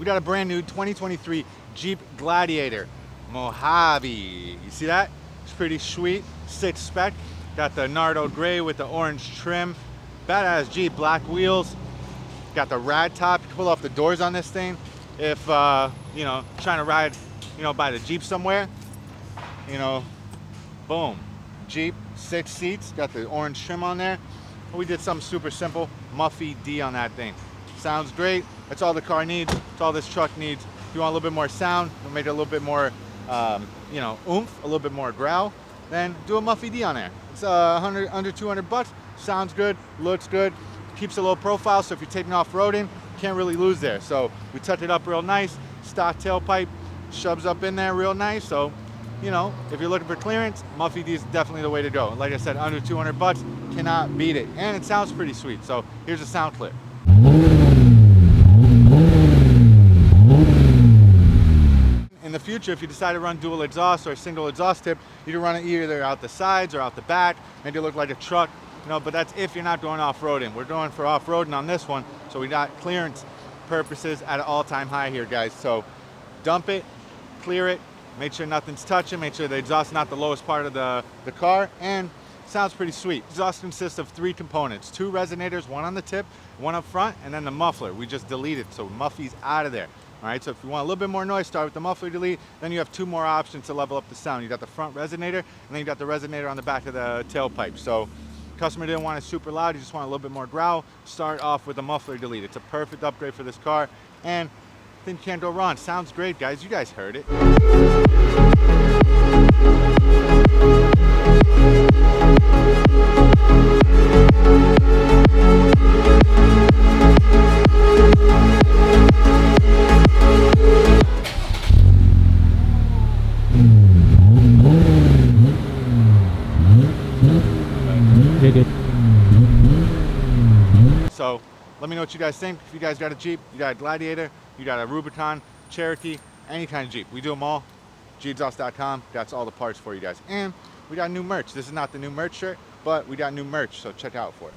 We got a brand new 2023 Jeep Gladiator Mojave. You see that? It's pretty sweet. 6 spec. Got the Nardo gray with the orange trim. Badass Jeep, black wheels. Got the rad top. You can pull off the doors on this thing if you know, trying to ride, you know, by the Jeep somewhere. You know, boom. Jeep, 6 seats. Got the orange trim on there. We did something super simple. Muffy D on that thing. Sounds great. That's all the car needs. That's all this truck needs. If you want a little bit more sound, we'll make it a little bit more, you know, oomph, a little bit more growl, then do a Muffy D on there. It's under 200 bucks. Sounds good, looks good, keeps a low profile, so if you're taking off-roading, can't really lose there. So we touched it up real nice, stock tailpipe, shoves up in there real nice. So, you know, if you're looking for clearance, Muffy D is definitely the way to go. Like I said, under 200 bucks, cannot beat it. And it sounds pretty sweet. So here's a sound clip. In the future, if you decide to run dual exhaust or a single exhaust tip, you can run it either out the sides or out the back, make it look like a truck, you know, but that's if you're not going off-roading. We're going for off-roading on this one, so we got clearance purposes at an all-time high here, guys. So dump it, clear it, make sure nothing's touching, make sure the exhaust is not the lowest part of the car, and sounds pretty sweet. Exhaust consists of 3 components, 2 resonators, 1 on the tip, 1 up front, and then the muffler. We just deleted, so Muffy's out of there. All right, so if you want a little bit more noise, start with the muffler delete. Then you have 2 more options to level up the sound. You got the front resonator, and then you got the resonator on the back of the tailpipe. So customer didn't want it super loud, you just want a little bit more growl. Start off with the muffler delete. It's a perfect upgrade for this car, and I think you can't go wrong. Sounds great, guys. You guys heard it. Dig it. So let me know what you guys think. If you guys got a Jeep, you got a Gladiator, you got a Rubicon, Cherokee, any kind of Jeep, we do them all. Gexhaust.com, that's all the parts for you guys. And we got new merch. This is not the new merch shirt, but we got new merch, so check out for it.